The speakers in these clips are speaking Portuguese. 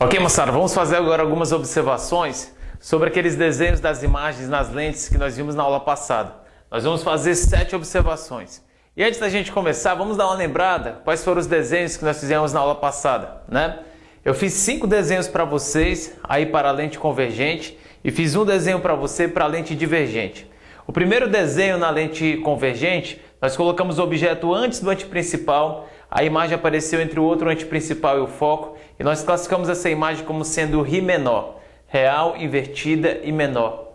Ok, moçada, vamos fazer agora algumas observações sobre aqueles desenhos das imagens nas lentes que nós vimos na aula passada. Nós vamos fazer 7 observações. E antes da gente começar, vamos dar uma lembrada quais foram os desenhos que nós fizemos na aula passada, né? Eu fiz 5 desenhos para vocês aí para a lente convergente e fiz um desenho para você para a lente divergente. O primeiro desenho na lente convergente, nós colocamos o objeto antes do anteprincipal, a imagem apareceu entre o outro anteprincipal e o foco, e nós classificamos essa imagem como sendo Ri menor, real, invertida e menor.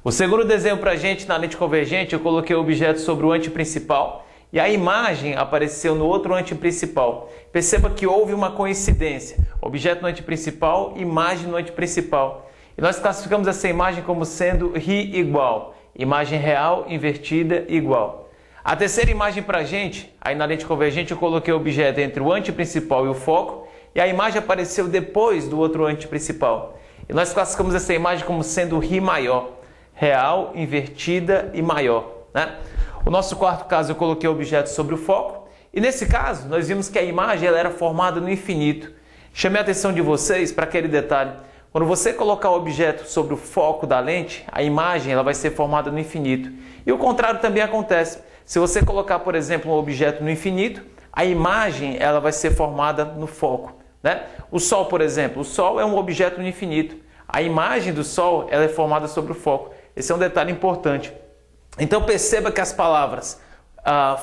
O segundo desenho para a gente na lente convergente, eu coloquei o objeto sobre o anteprincipal e a imagem apareceu no outro anteprincipal. Perceba que houve uma coincidência, objeto no anteprincipal, imagem no anteprincipal. E nós classificamos essa imagem como sendo Ri igual, imagem real, invertida, igual. A terceira imagem para a gente, aí na lente convergente eu coloquei o objeto entre o anteprincipal e o foco e a imagem apareceu depois do outro anteprincipal. E nós classificamos essa imagem como sendo Ri maior, real, invertida e maior, né? O nosso quarto caso eu coloquei o objeto sobre o foco e nesse caso nós vimos que a imagem ela era formada no infinito. Chamei a atenção de vocês para aquele detalhe. Quando você colocar o objeto sobre o foco da lente, a imagem ela vai ser formada no infinito. E o contrário também acontece. Se você colocar, por exemplo, um objeto no infinito, a imagem ela vai ser formada no foco, né? O Sol, por exemplo, o Sol é um objeto no infinito. A imagem do Sol ela é formada sobre o foco. Esse é um detalhe importante. Então perceba que as palavras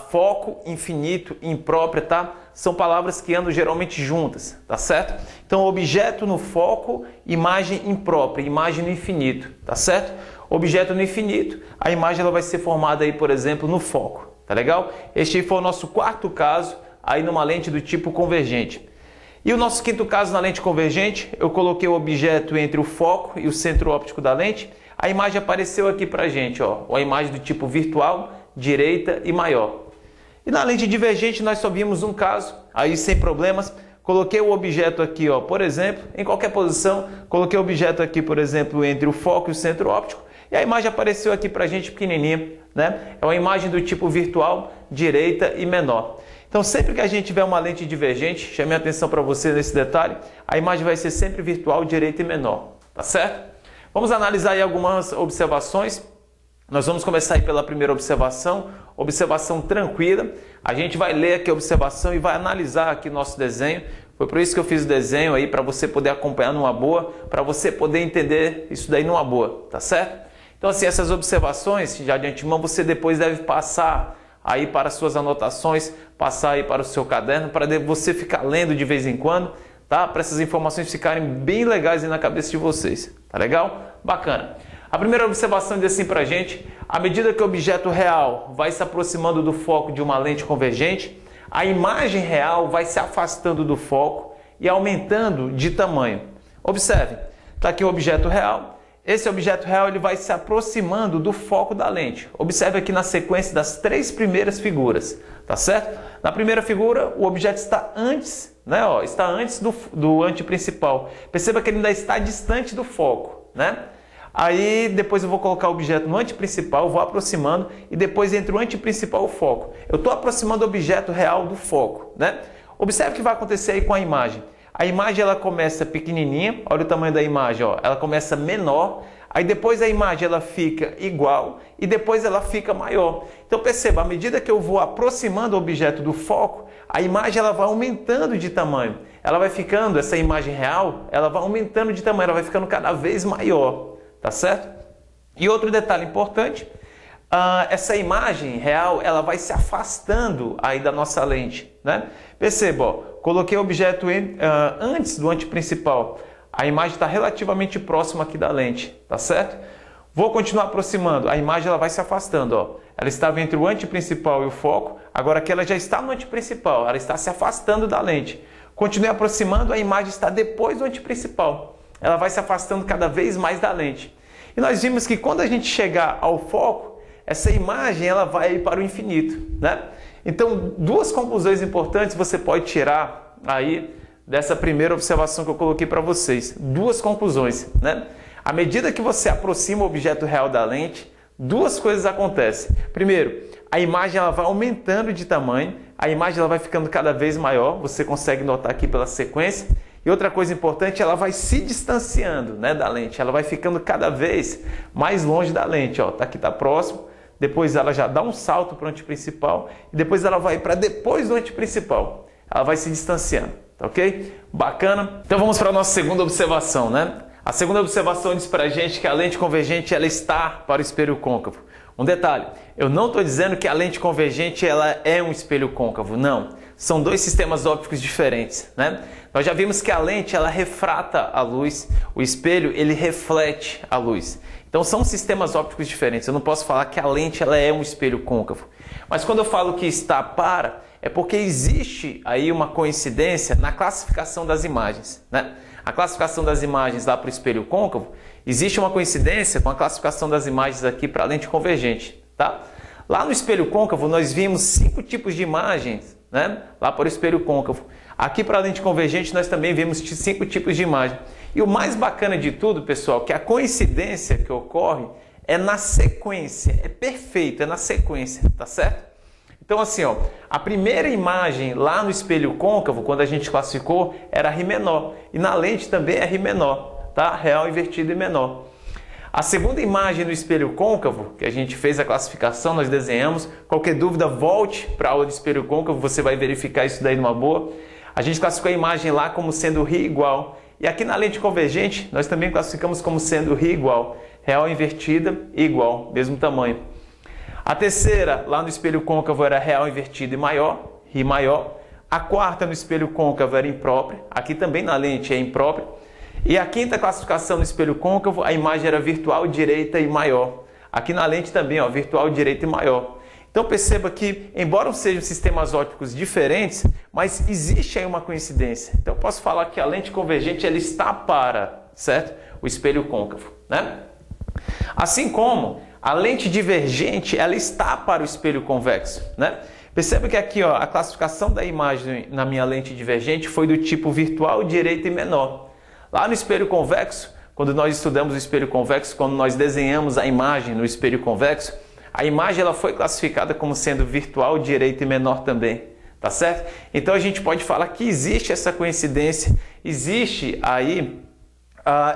foco, infinito e imprópria, tá? São palavras que andam geralmente juntas, tá certo? Então objeto no foco, imagem imprópria, imagem no infinito, tá certo? Objeto no infinito, a imagem ela vai ser formada aí, por exemplo, no foco, tá legal? Este foi o nosso quarto caso aí numa lente do tipo convergente. E o nosso quinto caso na lente convergente, eu coloquei o objeto entre o foco e o centro óptico da lente. A imagem apareceu aqui pra gente, ó, a imagem do tipo virtual, direita e maior. E na lente divergente nós só vimos um caso, aí sem problemas. Coloquei o objeto aqui, ó, por exemplo, em qualquer posição, coloquei o objeto aqui, por exemplo, entre o foco e o centro óptico, e a imagem apareceu aqui pra gente pequenininha, né? É uma imagem do tipo virtual, direita e menor. Então sempre que a gente tiver uma lente divergente, chame a atenção para você nesse detalhe, a imagem vai ser sempre virtual, direita e menor, tá certo? Vamos analisar aí algumas observações. Nós vamos começar aí pela primeira observação, observação tranquila. A gente vai ler aqui a observação e vai analisar aqui nosso desenho. Foi por isso que eu fiz o desenho aí, para você poder acompanhar numa boa, para você poder entender isso daí numa boa, tá certo? Então assim, essas observações, já de antemão, você depois deve passar aí para suas anotações, passar aí para o seu caderno, para você ficar lendo de vez em quando, tá? Para essas informações ficarem bem legais aí na cabeça de vocês, tá legal? Bacana. A primeira observação diz assim pra gente: à medida que o objeto real vai se aproximando do foco de uma lente convergente, a imagem real vai se afastando do foco e aumentando de tamanho. Observe, está aqui o objeto real. Esse objeto real ele vai se aproximando do foco da lente. Observe aqui na sequência das 3 primeiras figuras, tá certo? Na primeira figura, o objeto está antes, né? Ó, está antes do anteprincipal. Perceba que ele ainda está distante do foco, né? Aí depois eu vou colocar o objeto no anteprincipal, vou aproximando e depois entre o anteprincipal e o foco. Eu estou aproximando o objeto real do foco, né? Observe o que vai acontecer aí com a imagem. A imagem ela começa pequenininha, olha o tamanho da imagem, ó, ela começa menor, aí depois a imagem ela fica igual e depois ela fica maior. Então perceba, à medida que eu vou aproximando o objeto do foco, a imagem ela vai aumentando de tamanho. Ela vai ficando, essa imagem real, ela vai aumentando de tamanho, ela vai ficando cada vez maior, tá certo? E outro detalhe importante, essa imagem real ela vai se afastando aí da nossa lente, né? Perceba, ó, coloquei o objeto antes do anteprincipal. A imagem está relativamente próxima aqui da lente, tá certo? Vou continuar aproximando. A imagem ela vai se afastando, ó. Ela estava entre o anteprincipal e o foco. Agora que ela já está no anteprincipal, ela está se afastando da lente. Continuei aproximando, a imagem está depois do anteprincipal. Ela vai se afastando cada vez mais da lente. E nós vimos que quando a gente chegar ao foco, essa imagem ela vai para o infinito, né? Então, 2 conclusões importantes você pode tirar aí dessa primeira observação que eu coloquei para vocês. 2 conclusões, né? À medida que você aproxima o objeto real da lente, 2 coisas acontecem. Primeiro, a imagem ela vai aumentando de tamanho, a imagem ela vai ficando cada vez maior, você consegue notar aqui pela sequência. E outra coisa importante, ela vai se distanciando, né, da lente, ela vai ficando cada vez mais longe da lente, ó, aqui está próximo, depois ela já dá um salto para o ente principal e depois ela vai para depois do ente principal, ela vai se distanciando, tá ok? Bacana? Então vamos para a nossa segunda observação, né? A segunda observação diz para a gente que a lente convergente ela está para o espelho côncavo. Um detalhe, eu não estou dizendo que a lente convergente ela é um espelho côncavo, não. São dois sistemas ópticos diferentes, né? Nós já vimos que a lente ela refrata a luz, o espelho ele reflete a luz. Então são sistemas ópticos diferentes. Eu não posso falar que a lente ela é um espelho côncavo. Mas quando eu falo que está para, é porque existe aí uma coincidência na classificação das imagens, né? A classificação das imagens lá para o espelho côncavo, existe uma coincidência com a classificação das imagens aqui para a lente convergente, tá? Lá no espelho côncavo nós vimos 5 tipos de imagens, né? Lá para o espelho côncavo. Aqui para a lente convergente nós também vimos 5 tipos de imagem. E o mais bacana de tudo, pessoal, que a coincidência que ocorre é na sequência, é perfeito, é na sequência, tá certo? Então assim, ó, a primeira imagem lá no espelho côncavo, quando a gente classificou, era Ri menor. E na lente também é Ri menor, tá? Real invertido e menor. A segunda imagem no espelho côncavo, que a gente fez a classificação, nós desenhamos. Qualquer dúvida, volte para a aula de espelho côncavo, você vai verificar isso daí numa boa. A gente classificou a imagem lá como sendo Ri igual. E aqui na lente convergente, nós também classificamos como sendo Ri igual. Real invertida e igual, mesmo tamanho. A terceira, lá no espelho côncavo, era real invertido e maior, Ri maior. A quarta, no espelho côncavo, era imprópria. Aqui também na lente é imprópria. E a quinta classificação no espelho côncavo, a imagem era virtual, direita e maior. Aqui na lente também, ó, virtual, direita e maior. Então perceba que, embora sejam sistemas ópticos diferentes, mas existe aí uma coincidência. Então eu posso falar que a lente convergente ela está para, certo? O espelho côncavo, né? Assim como a lente divergente ela está para o espelho convexo, né? Perceba que aqui, ó, a classificação da imagem na minha lente divergente foi do tipo virtual, direita e menor. Lá no espelho convexo, quando nós estudamos o espelho convexo, quando nós desenhamos a imagem no espelho convexo, a imagem ela foi classificada como sendo virtual, direita e menor também, tá certo? Então a gente pode falar que existe essa coincidência, existe aí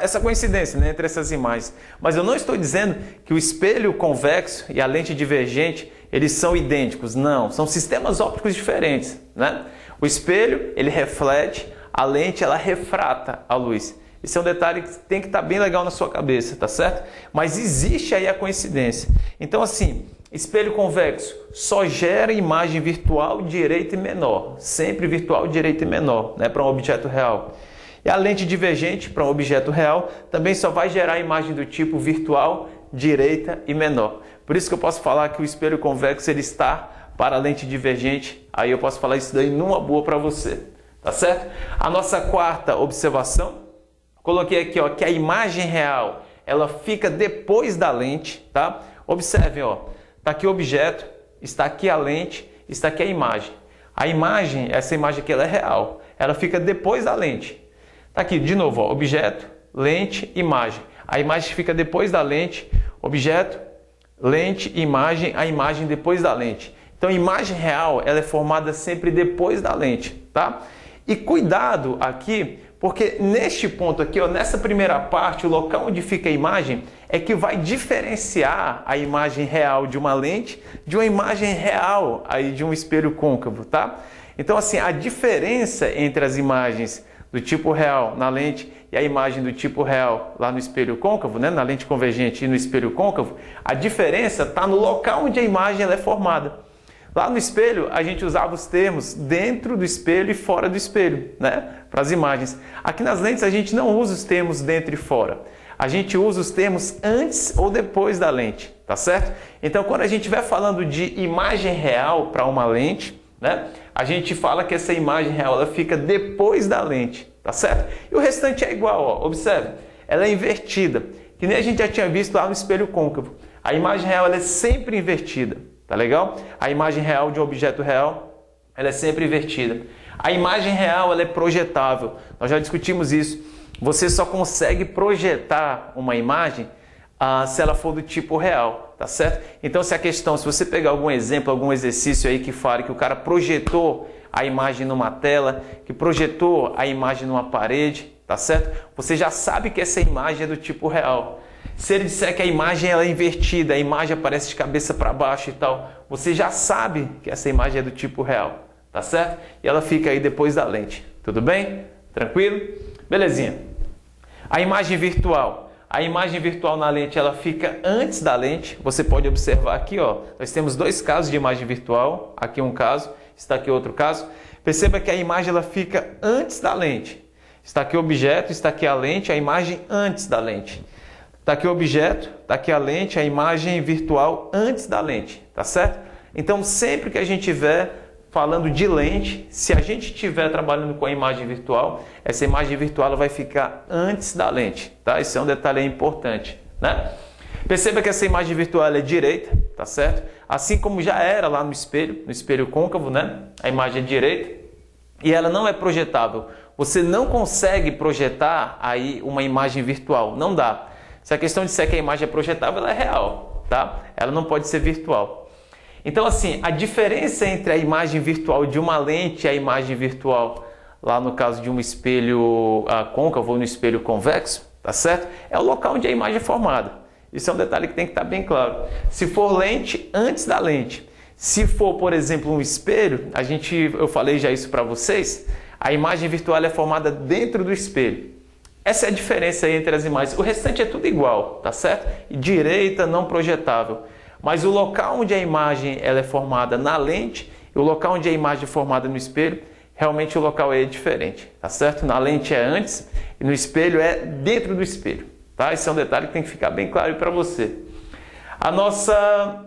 essa coincidência, né, entre essas imagens. Mas eu não estou dizendo que o espelho convexo e a lente divergente eles são idênticos, não, são sistemas ópticos diferentes, né? O espelho ele reflete, a lente ela refrata a luz. Esse é um detalhe que tem que estar bem legal na sua cabeça, tá certo? Mas existe aí a coincidência. Então assim, espelho convexo só gera imagem virtual, direita e menor. Sempre virtual, direita e menor, né, para um objeto real. E a lente divergente para um objeto real também só vai gerar imagem do tipo virtual, direita e menor. Por isso que eu posso falar que o espelho convexo ele está para a lente divergente. Aí eu posso falar isso daí numa boa para você, tá certo? A nossa quarta observação, coloquei aqui, ó, que a imagem real ela fica depois da lente, tá? Observem, ó, tá aqui o objeto, está aqui a lente, está aqui a imagem. A imagem, essa imagem aqui ela é real, ela fica depois da lente. Tá aqui de novo, ó, objeto, lente, imagem. A imagem fica depois da lente, objeto, lente, imagem, a imagem depois da lente. Então, imagem real, ela é formada sempre depois da lente, tá? E cuidado aqui, porque neste ponto aqui, ó, nessa primeira parte, o local onde fica a imagem é que vai diferenciar a imagem real de uma lente de uma imagem real aí de um espelho côncavo, tá? Então, assim, a diferença entre as imagens do tipo real na lente e a imagem do tipo real lá no espelho côncavo, né, na lente convergente e no espelho côncavo, a diferença está no local onde a imagem ela é formada. Lá no espelho, a gente usava os termos dentro do espelho e fora do espelho, né, para as imagens. Aqui nas lentes, a gente não usa os termos dentro e fora. A gente usa os termos antes ou depois da lente, tá certo? Então, quando a gente estiver falando de imagem real para uma lente, né, a gente fala que essa imagem real ela fica depois da lente, tá certo? E o restante é igual, ó, observe, ela é invertida, que nem a gente já tinha visto lá no espelho côncavo. A imagem real ela é sempre invertida, tá legal? A imagem real de um objeto real, ela é sempre invertida. A imagem real ela é projetável, nós já discutimos isso. Você só consegue projetar uma imagem se ela for do tipo real, tá certo? Então se você pegar algum exemplo, algum exercício aí que fale que o cara projetou a imagem numa tela, que projetou a imagem numa parede, tá certo? Você já sabe que essa imagem é do tipo real. Se ele disser que a imagem ela é invertida, a imagem aparece de cabeça para baixo e tal, você já sabe que essa imagem é do tipo real, tá certo? E ela fica aí depois da lente, tudo bem? Tranquilo? Belezinha. A imagem virtual. A imagem virtual na lente, ela fica antes da lente. Você pode observar aqui, ó, nós temos dois casos de imagem virtual. Aqui um caso, está aqui outro caso. Perceba que a imagem ela fica antes da lente. Está aqui o objeto, está aqui a lente, a imagem antes da lente. Está aqui o objeto, está aqui a lente, a imagem virtual antes da lente, tá certo? Então, sempre que a gente estiver falando de lente, se a gente estiver trabalhando com a imagem virtual, essa imagem virtual ela vai ficar antes da lente, tá? Esse é um detalhe importante, né? Perceba que essa imagem virtual é direita, tá certo? Assim como já era lá no espelho côncavo, né? A imagem é direita e ela não é projetável. Você não consegue projetar aí uma imagem virtual, não dá. Se a questão de ser que a imagem é projetável, ela é real, tá? Ela não pode ser virtual. Então, assim, a diferença entre a imagem virtual de uma lente e a imagem virtual, lá no caso de um espelho côncavo ou no espelho convexo, tá certo? É o local onde a imagem é formada. Isso é um detalhe que tem que estar bem claro. Se for lente, antes da lente. Se for, por exemplo, um espelho, eu falei já isso para vocês, a imagem virtual é formada dentro do espelho. Essa é a diferença aí entre as imagens. O restante é tudo igual, tá certo? E direita, não projetável. Mas o local onde a imagem ela é formada na lente e o local onde a imagem é formada no espelho, realmente o local é diferente, tá certo? Na lente é antes e no espelho é dentro do espelho, tá? Esse é um detalhe que tem que ficar bem claro para você. A nossa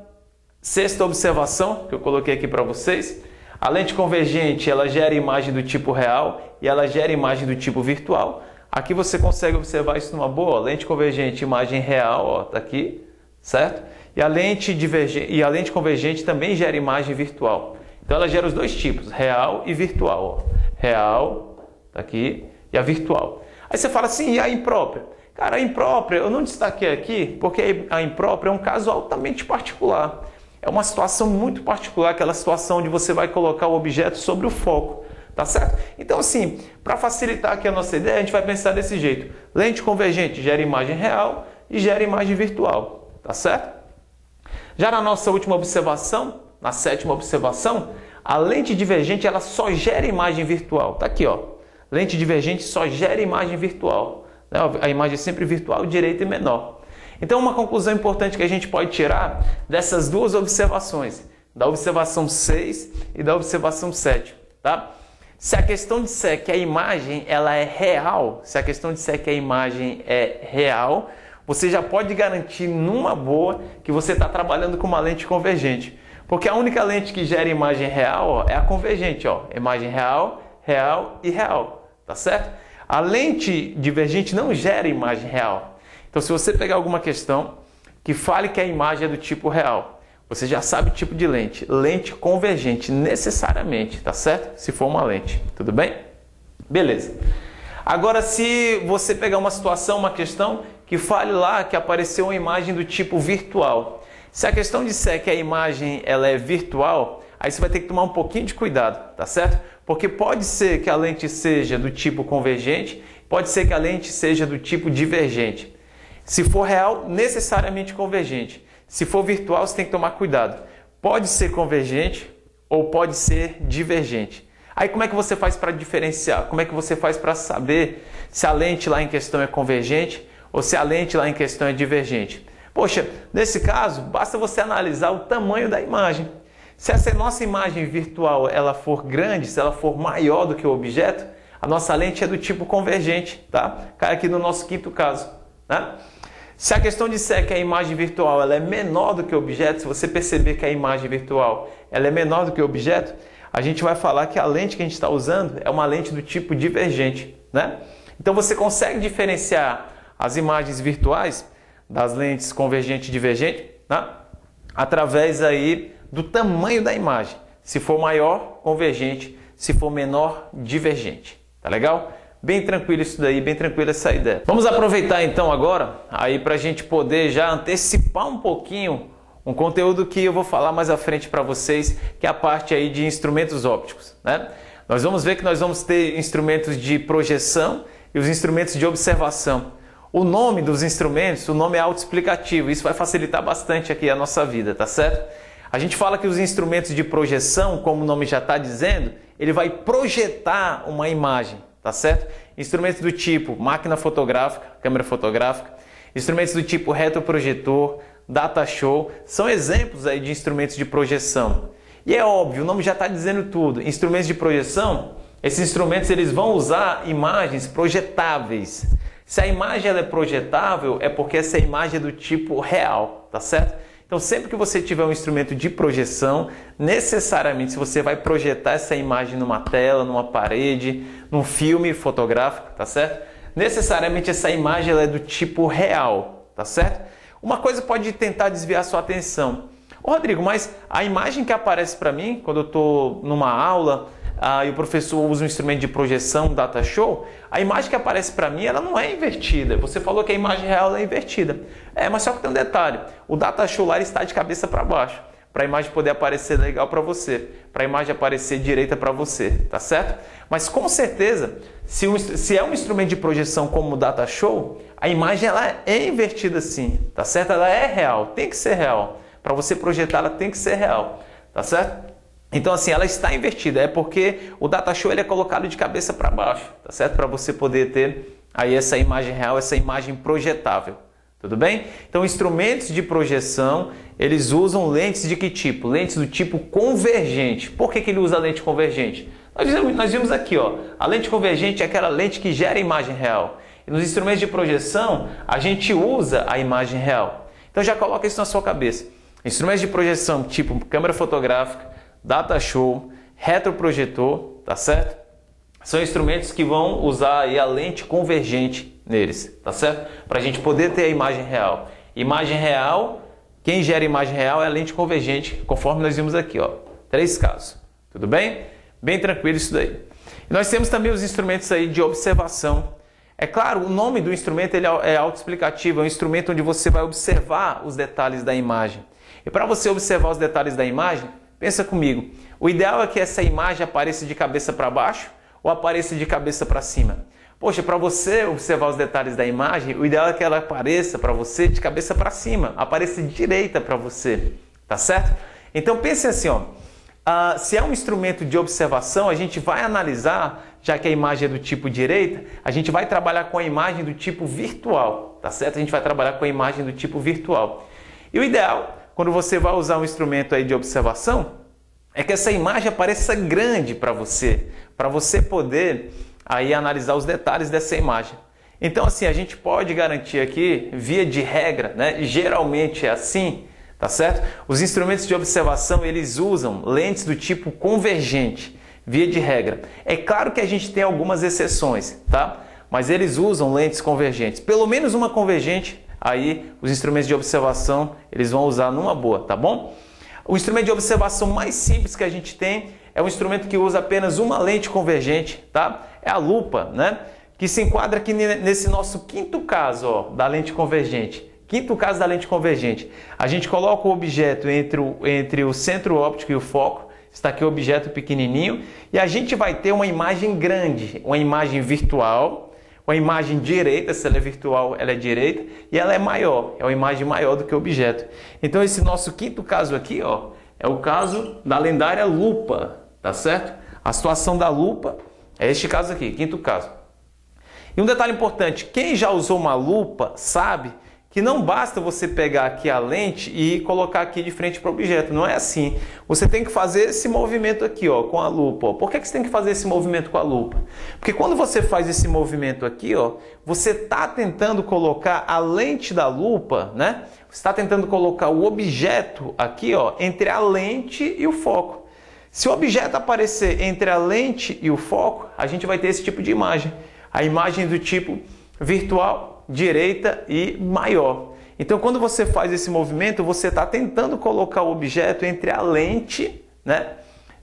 sexta observação que eu coloquei aqui para vocês, a lente convergente ela gera imagem do tipo real e ela gera imagem do tipo virtual. Aqui você consegue observar isso numa boa, lente convergente, imagem real, ó, tá aqui, certo? E a lente convergente também gera imagem virtual. Então ela gera os dois tipos, real e virtual. Ó. Real, tá aqui, e a virtual. Aí você fala assim, e a imprópria? Cara, a imprópria, eu não destaquei aqui, porque a imprópria é um caso altamente particular. É uma situação muito particular, aquela situação onde você vai colocar o objeto sobre o foco. Tá certo? Então, assim, para facilitar aqui a nossa ideia, a gente vai pensar desse jeito. Lente convergente gera imagem real e gera imagem virtual. Tá certo? Já na nossa última observação, na sétima observação, a lente divergente ela só gera imagem virtual. Tá aqui, ó. Lente divergente só gera imagem virtual. A imagem é sempre virtual, direita e menor. Então, uma conclusão importante que a gente pode tirar dessas duas observações, da observação 6 e da observação 7, tá? Se a questão disser que a imagem ela é real, você já pode garantir numa boa que você está trabalhando com uma lente convergente. Porque a única lente que gera imagem real ó, é a convergente. Ó, imagem real, real e real. Tá certo? A lente divergente não gera imagem real. Então, se você pegar alguma questão que fale que a imagem é do tipo real, você já sabe o tipo de lente. Lente convergente, necessariamente, tá certo? Se for uma lente, tudo bem? Beleza. Agora, se você pegar uma situação, uma questão que fale lá que apareceu uma imagem do tipo virtual. Se a questão disser que a imagem ela é virtual, aí você vai ter que tomar um pouquinho de cuidado, tá certo? Porque pode ser que a lente seja do tipo convergente, pode ser que a lente seja do tipo divergente. Se for real, necessariamente convergente. Se for virtual, você tem que tomar cuidado. Pode ser convergente ou pode ser divergente. Aí como é que você faz para diferenciar? Como é que você faz para saber se a lente lá em questão é convergente ou se a lente lá em questão é divergente? Poxa, nesse caso, basta você analisar o tamanho da imagem. Se essa nossa imagem virtual ela for grande, se ela for maior do que o objeto, a nossa lente é do tipo convergente, tá? Cai aqui no nosso quinto caso, né? Se a questão disser que a imagem virtual ela é menor do que o objeto, se você perceber que a imagem virtual ela é menor do que o objeto, a gente vai falar que a lente que a gente está usando é uma lente do tipo divergente, né? Então você consegue diferenciar as imagens virtuais das lentes convergente e divergente, né? Através aí do tamanho da imagem. Se for maior, convergente. Se for menor, divergente. Tá legal? Bem tranquilo isso daí, bem tranquilo essa ideia. Vamos aproveitar então agora aí para a gente poder já antecipar um pouquinho um conteúdo que eu vou falar mais à frente para vocês, que é a parte aí de instrumentos ópticos, né? Nós vamos ver que nós vamos ter instrumentos de projeção e os instrumentos de observação. O nome dos instrumentos, o nome é autoexplicativo, isso vai facilitar bastante aqui a nossa vida, tá certo? A gente fala que os instrumentos de projeção, como o nome já está dizendo, ele vai projetar uma imagem, tá certo? Instrumentos do tipo máquina fotográfica, câmera fotográfica, instrumentos do tipo retroprojetor, data show, são exemplos aí de instrumentos de projeção. E é óbvio, o nome já está dizendo tudo. Instrumentos de projeção, esses instrumentos eles vão usar imagens projetáveis. Se a imagem ela é projetável, é porque essa imagem é do tipo real, tá certo? Então sempre que você tiver um instrumento de projeção, necessariamente se você vai projetar essa imagem numa tela, numa parede, num filme fotográfico, tá certo? Necessariamente essa imagem ela é do tipo real, tá certo? Uma coisa pode tentar desviar sua atenção. Ô Rodrigo, mas a imagem que aparece para mim quando eu estou numa aula e o professor usa um instrumento de projeção, data show, a imagem que aparece para mim ela não é invertida. Você falou que a imagem real é invertida. Mas só que tem um detalhe, o data show lá está de cabeça para baixo, para a imagem poder aparecer legal para você, para a imagem aparecer direita para você, tá certo? Mas com certeza, se é um instrumento de projeção como o data show, a imagem ela é invertida sim, tá certo? Ela é real, tem que ser real. Para você projetar ela tem que ser real, tá certo? Então assim, ela está invertida, é porque o data show ele é colocado de cabeça para baixo, tá certo? Para você poder ter aí essa imagem real, essa imagem projetável, tudo bem? Então instrumentos de projeção, eles usam lentes de que tipo? Lentes do tipo convergente. Por que ele usa lente convergente? Nós vimos aqui, ó, a lente convergente é aquela lente que gera imagem real. E nos instrumentos de projeção, a gente usa a imagem real. Então já coloca isso na sua cabeça. Instrumentos de projeção tipo câmera fotográfica, data show, retroprojetor, tá certo? São instrumentos que vão usar aí a lente convergente neles, tá certo? Para a gente poder ter a imagem real. Imagem real, quem gera imagem real é a lente convergente, conforme nós vimos aqui, ó. 3 casos, tudo bem? Bem tranquilo isso daí. E nós temos também os instrumentos aí de observação. É claro, o nome do instrumento ele é autoexplicativo, é um instrumento onde você vai observar os detalhes da imagem. E para você observar os detalhes da imagem, pensa comigo, o ideal é que essa imagem apareça de cabeça para baixo ou apareça de cabeça para cima? Poxa, para você observar os detalhes da imagem, o ideal é que ela apareça para você de cabeça para cima, apareça direita para você, tá certo? Então pense assim, ó, se é um instrumento de observação, a gente vai analisar, já que a imagem é do tipo direita, a gente vai trabalhar com a imagem do tipo virtual, tá certo? A gente vai trabalhar com a imagem do tipo virtual. E o ideal, quando você vai usar um instrumento aí de observação, é que essa imagem apareça grande para você poder aí analisar os detalhes dessa imagem. Então assim, a gente pode garantir aqui, via de regra, né? Geralmente é assim, tá certo? Os instrumentos de observação, eles usam lentes do tipo convergente, via de regra. É claro que a gente tem algumas exceções, tá? Mas eles usam lentes convergentes. Pelo menos uma convergente, aí os instrumentos de observação, eles vão usar numa boa, tá bom? O instrumento de observação mais simples que a gente tem é um instrumento que usa apenas uma lente convergente, tá? É a lupa, né? Que se enquadra aqui nesse nosso quinto caso, ó, da lente convergente. Quinto caso da lente convergente. A gente coloca o objeto entre o centro óptico e o foco. Está aqui o objeto pequenininho. E a gente vai ter uma imagem grande, uma imagem virtual, uma imagem direita, se ela é virtual, ela é direita, e ela é maior, é uma imagem maior do que o objeto. Então esse nosso quinto caso aqui, ó, é o caso da lendária lupa, tá certo? A situação da lupa é este caso aqui, quinto caso. E um detalhe importante, quem já usou uma lupa sabe que não basta você pegar aqui a lente e colocar aqui de frente para o objeto, não é assim. Você tem que fazer esse movimento aqui, ó, com a lupa. Ó. Por que você tem que fazer esse movimento com a lupa? Porque quando você faz esse movimento aqui, ó, você está tentando colocar a lente da lupa, né? Você está tentando colocar o objeto aqui, ó, entre a lente e o foco. Se o objeto aparecer entre a lente e o foco, a gente vai ter esse tipo de imagem. A imagem do tipo virtual, direita e maior. Então, quando você faz esse movimento, você está tentando colocar o objeto entre a lente, né,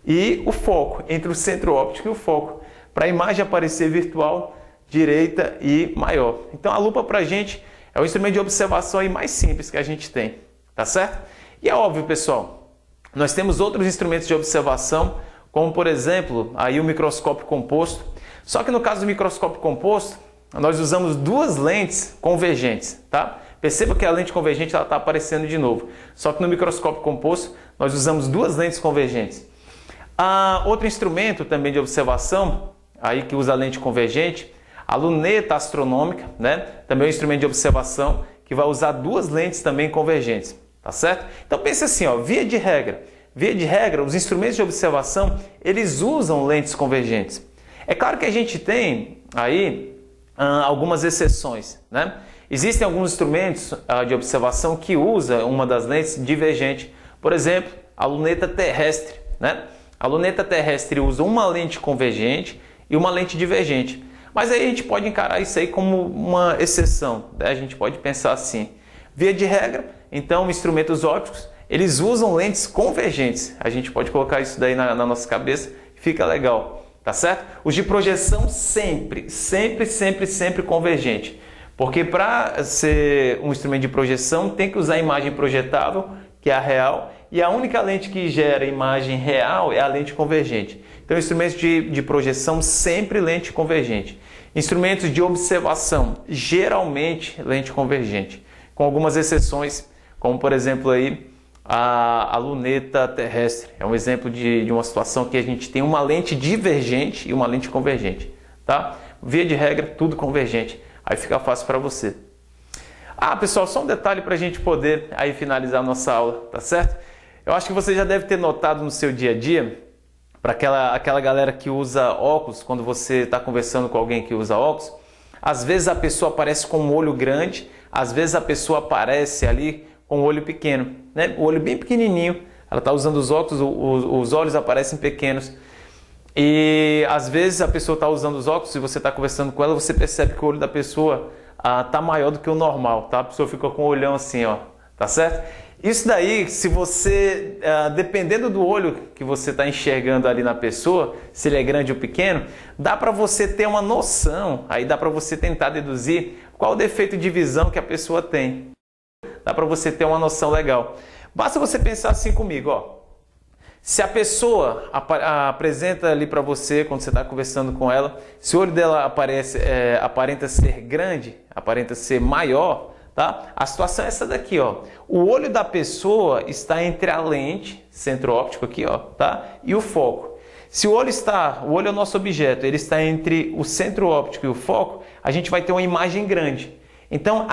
e o foco, entre o centro óptico e o foco, para a imagem aparecer virtual, direita e maior. Então a lupa para a gente é o instrumento de observação aí mais simples que a gente tem, tá certo? E é óbvio, pessoal, nós temos outros instrumentos de observação, como por exemplo, aí o microscópio composto. Só que no caso do microscópio composto, nós usamos duas lentes convergentes, tá? Perceba que a lente convergente está aparecendo de novo. Só que no microscópio composto, nós usamos duas lentes convergentes. Outro instrumento também de observação, aí que usa a lente convergente, a luneta astronômica, né? Também é um instrumento de observação que vai usar duas lentes também convergentes, tá certo? Então pense assim, ó, via de regra, os instrumentos de observação, eles usam lentes convergentes. É claro que a gente tem aí algumas exceções, né? Existem alguns instrumentos de observação que usam uma das lentes divergente. Por exemplo, a luneta terrestre, né? A luneta terrestre usa uma lente convergente e uma lente divergente. Mas aí a gente pode encarar isso aí como uma exceção, né? A gente pode pensar assim. Via de regra, então, instrumentos ópticos, eles usam lentes convergentes. A gente pode colocar isso daí na nossa cabeça, fica legal, tá certo? Os de projeção sempre convergente. Porque para ser um instrumento de projeção tem que usar a imagem projetável, que é a real, e a única lente que gera imagem real é a lente convergente. Então, instrumentos de projeção sempre lente convergente. Instrumentos de observação, geralmente lente convergente, com algumas exceções, como por exemplo aí a luneta terrestre. É um exemplo de uma situação que a gente tem uma lente divergente e uma lente convergente, tá? Via de regra, tudo convergente. Aí fica fácil para você. Pessoal, só um detalhe para a gente poder aí finalizar a nossa aula, tá certo? Eu acho que você já deve ter notado no seu dia a dia, para aquela galera que usa óculos, quando você está conversando com alguém que usa óculos, às vezes a pessoa aparece com um olho grande, às vezes a pessoa aparece ali com um olho pequeno, né? O olho bem pequenininho, ela está usando os óculos, os olhos aparecem pequenos. E às vezes a pessoa está usando os óculos e você está conversando com ela, você percebe que o olho da pessoa está maior do que o normal, tá? A pessoa fica com o olhão assim, ó, tá certo? Isso daí, se você, dependendo do olho que você está enxergando ali na pessoa, se ele é grande ou pequeno, dá para você ter uma noção, aí dá para você tentar deduzir qual o defeito de visão que a pessoa tem. Dá para você ter uma noção legal. Basta você pensar assim comigo, ó. Se a pessoa apresenta ali para você, quando você está conversando com ela, se o olho dela aparenta ser grande, aparenta ser maior, tá? A situação é essa daqui, ó. O olho da pessoa está entre a lente, centro óptico aqui, ó, tá? E o foco. Se o olho é o nosso objeto, ele está entre o centro óptico e o foco, a gente vai ter uma imagem grande. Então,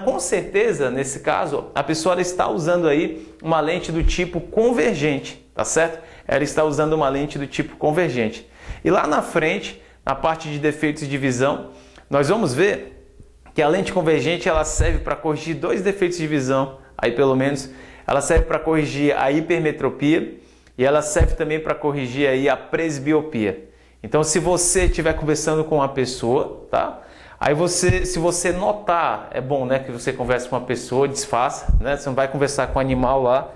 com certeza, nesse caso, a pessoa está usando aí uma lente do tipo convergente, tá certo? Ela está usando uma lente do tipo convergente. E lá na frente, na parte de defeitos de visão, nós vamos ver que a lente convergente ela serve para corrigir dois defeitos de visão, aí pelo menos. Ela serve para corrigir a hipermetropia e ela serve também para corrigir aí a presbiopia. Então, se você estiver conversando com uma pessoa, tá? Aí se você notar, é bom, né, que você converse com uma pessoa, disfarça, né? Você não vai conversar com um animal lá,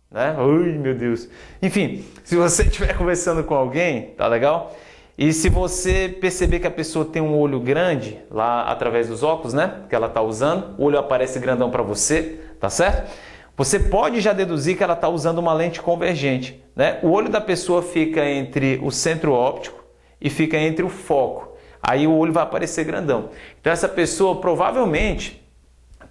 né? Ai, meu Deus. Enfim, se você estiver conversando com alguém, tá legal? E se você perceber que a pessoa tem um olho grande lá através dos óculos, né, que ela está usando, o olho aparece grandão para você, tá certo? Você pode já deduzir que ela está usando uma lente convergente, né? O olho da pessoa fica entre o centro óptico e fica entre o foco. Aí o olho vai aparecer grandão. Então essa pessoa provavelmente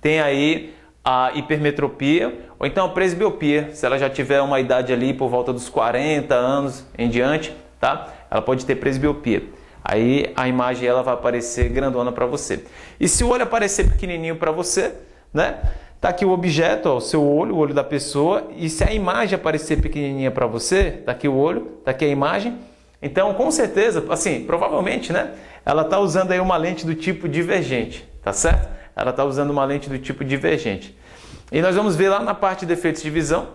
tem aí a hipermetropia ou então a presbiopia, se ela já tiver uma idade ali por volta dos 40 anos em diante, tá? Ela pode ter presbiopia. Aí a imagem ela vai aparecer grandona para você. E se o olho aparecer pequenininho para você, né? Tá aqui o objeto, ó, o seu olho, o olho da pessoa. E se a imagem aparecer pequenininha para você, tá aqui o olho, tá aqui a imagem. Então, com certeza, assim, provavelmente, né? Ela está usando aí uma lente do tipo divergente, tá certo? Ela está usando uma lente do tipo divergente. E nós vamos ver lá na parte de defeitos de visão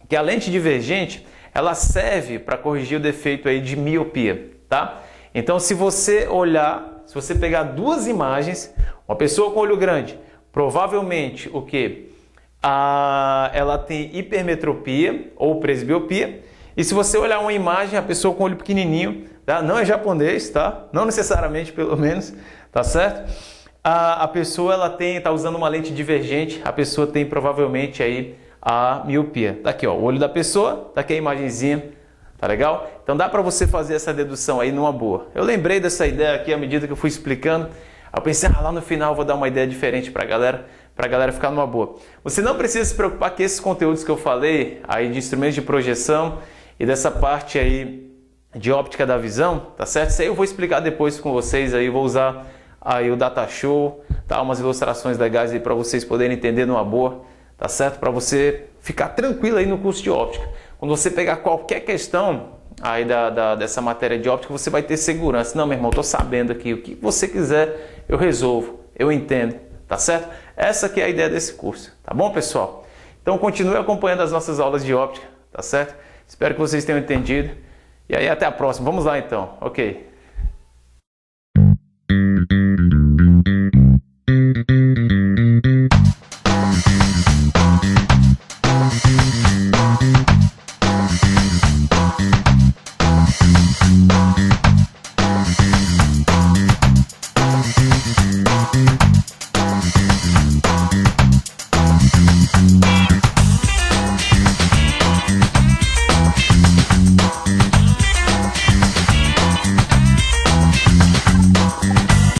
que a lente divergente, ela serve para corrigir o defeito aí de miopia, tá? Então, se você olhar, se você pegar duas imagens, uma pessoa com olho grande, provavelmente o quê? Ela tem hipermetropia ou presbiopia. E se você olhar uma imagem, a pessoa com o olho pequenininho, tá? Não é japonês, tá? Não necessariamente, pelo menos, tá certo? A pessoa ela tá usando uma lente divergente, a pessoa tem provavelmente aí a miopia. Tá aqui, ó, o olho da pessoa, tá aqui a imagenzinha, tá legal? Então dá para você fazer essa dedução aí numa boa. Eu lembrei dessa ideia aqui à medida que eu fui explicando. Eu pensei, lá no final eu vou dar uma ideia diferente para a galera ficar numa boa. Você não precisa se preocupar que esses conteúdos que eu falei aí de instrumentos de projeção e dessa parte aí de óptica da visão, tá certo? Isso aí eu vou explicar depois com vocês aí, vou usar aí o Datashow, tá? Umas ilustrações legais aí para vocês poderem entender numa boa, tá certo? Para você ficar tranquilo aí no curso de óptica. Quando você pegar qualquer questão aí dessa matéria de óptica, você vai ter segurança. Não, meu irmão, tô sabendo aqui, o que você quiser eu resolvo, eu entendo, tá certo? Essa aqui é a ideia desse curso, tá bom, pessoal? Então continue acompanhando as nossas aulas de óptica, tá certo? Espero que vocês tenham entendido. E aí até a próxima. Vamos lá então, ok?